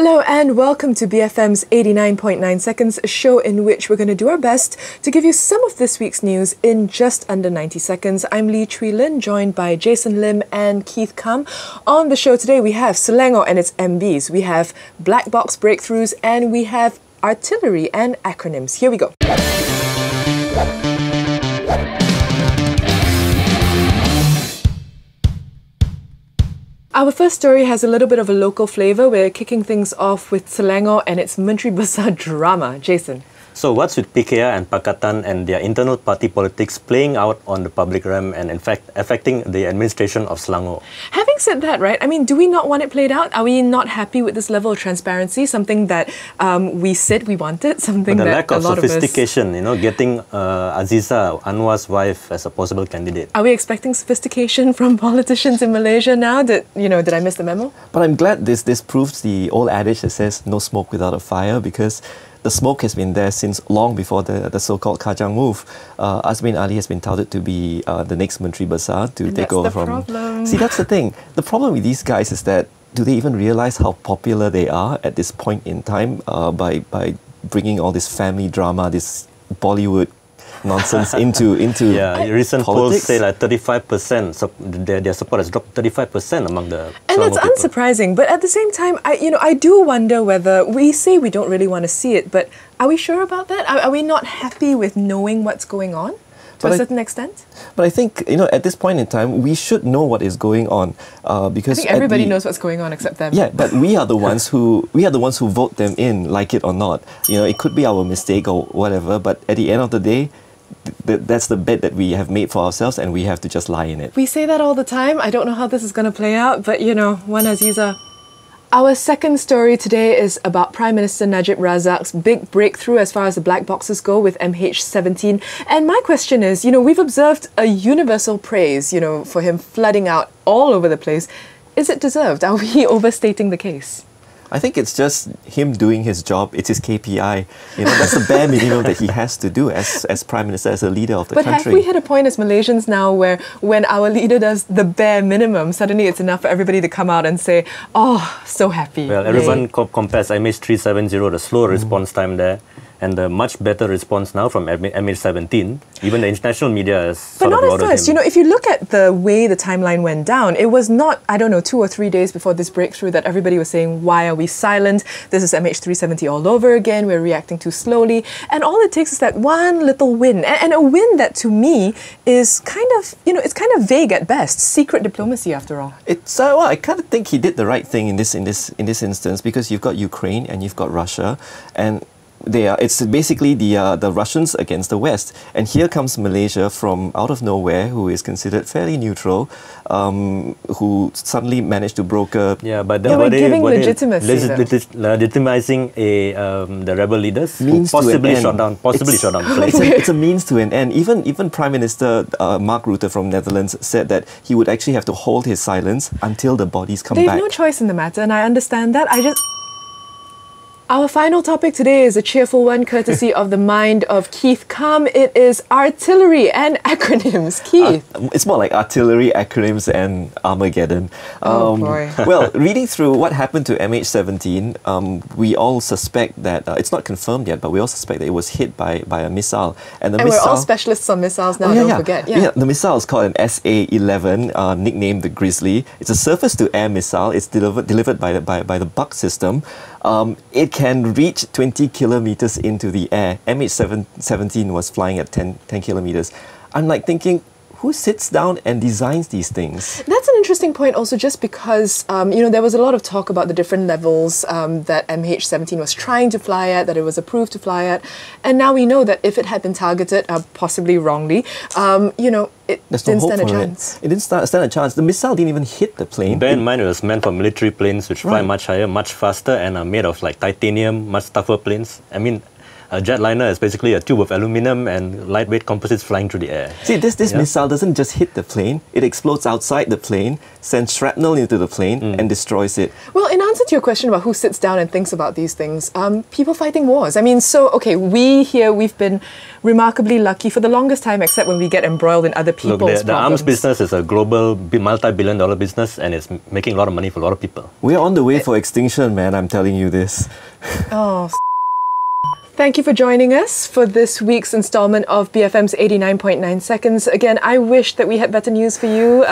Hello and welcome to BFM's 89.9 Seconds, a show in which we're going to do our best to give you some of this week's news in just under 90 seconds. I'm Chwi Lynn, joined by Jason Lim and Keith Kam. On the show today, we have Selangor and its MBs, we have black box breakthroughs, and we have artillery and acronyms. Here we go. Our first story has a little bit of a local flavour. We're kicking things off with Selangor and its Menteri Besar drama. Jason. So what's with PKR and Pakatan and their internal party politics playing out on the public realm and in fact affecting the administration of Selangor? Having said that, right, I mean, do we not want it played out? Are we not happy with this level of transparency? Something that we said we wanted, something but the that lack of a lot sophistication, of us... you know, getting Aziza, Anwar's wife, as a possible candidate. Are we expecting sophistication from politicians in Malaysia now? Did I miss the memo? But I'm glad this proves the old adage that says no smoke without a fire, because the smoke has been there since long before the so-called Kajang move. Azmin Ali has been touted to be the next Menteri Besar to take over from... Problem. See, that's the thing. The problem with these guys is that do they even realise how popular they are at this point in time by bringing all this family drama, this Bollywood nonsense into yeah, recent politics? polls say like 35%. So their support has dropped 35% among the and Selangor that's people. unsurprising. But at the same time, I do wonder whether we say we don't really want to see it, but are we sure about that? Are we not happy with knowing what's going on to a certain extent? But I think, at this point in time, we should know what is going on because I think everybody knows what's going on except them. Yeah, but we are the ones who vote them in, like it or not. It could be our mistake or whatever, but at the end of the day, that's the bet that we have made for ourselves, and we have to just lie in it. We say that all the time. I don't know how this is going to play out, but one Aziza. Our second story today is about Prime Minister Najib Razak's big breakthrough as far as the black boxes go with MH17. And my question is, we've observed a universal praise, for him flooding out all over the place. Is it deserved? Are we overstating the case? I think it's just him doing his job. It's his KPI. That's the bare minimum that he has to do as Prime Minister, as a leader of the country. But have we hit a point as Malaysians now where when our leader does the bare minimum, suddenly it's enough for everybody to come out and say, oh, so happy. Well, everyone compares MH370, the slow response time there, and the much better response now from MH17. Even the international media has sort of lauded him. But not at first. If you look at the way the timeline went down, it was not, 2 or 3 days before this breakthrough that everybody was saying, why are we silent? This is MH370 all over again. We're reacting too slowly. And all it takes is that one little win. And a win that, to me, is kind of, it's kind of vague at best. Secret diplomacy, after all. I kind of think he did the right thing in this instance, because you've got Ukraine and you've got Russia, and it's basically the Russians against the West. And here comes Malaysia from out of nowhere, who is considered fairly neutral, who suddenly managed to broker... Yeah, but we're giving legitimacy. Legitimizing the rebel leaders who means possibly shot down the place. It's a means to an end. Even Prime Minister Mark Rutte from Netherlands said that he would actually have to hold his silence until the bodies come back. They have no choice in the matter, and I understand that. Our final topic today is a cheerful one, courtesy of the mind of Keith Kam. It is artillery and acronyms. Keith. It's more like artillery, acronyms, and Armageddon. Oh boy. Well, reading through what happened to MH17, we all suspect that, it's not confirmed yet, but we all suspect that it was hit by a missile. And we're all specialists on missiles now, don't forget. Yeah, the missile is called an SA-11, nicknamed the Grizzly. It's a surface-to-air missile. It's delivered by the Buck system. It can reach 20 kilometers into the air. MH17 was flying at 10 kilometers. I'm like thinking, who sits down and designs these things? That's an interesting point also, just because, there was a lot of talk about the different levels that MH17 was trying to fly at, that it was approved to fly at. And now we know that if it had been targeted, possibly wrongly, it didn't stand a chance. It didn't stand a chance. The missile didn't even hit the plane. Bear in mind, it was meant for military planes which fly much higher, much faster, and are made of like titanium, much tougher planes. I mean, A jetliner is basically a tube of aluminum and lightweight composites flying through the air. See, this missile doesn't just hit the plane, it explodes outside the plane, sends shrapnel into the plane, and destroys it. Well, in answer to your question about who sits down and thinks about these things, people fighting wars. I mean, so, okay, we've been remarkably lucky for the longest time, except when we get embroiled in other people's Look, the arms problems. business is a global, multi-billion-dollar business, and it's making a lot of money for a lot of people. We're on the way for extinction, man, I'm telling you this. Oh, thank you for joining us for this week's installment of BFM's 89.9 Seconds. Again, I wish that we had better news for you,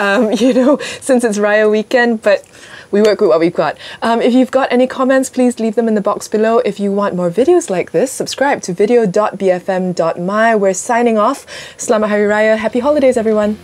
since it's Raya weekend, but we work with what we've got. If you've got any comments, please leave them in the box below. If you want more videos like this, subscribe to video.bfm.my. We're signing off. Selamat Hari Raya. Happy holidays, everyone.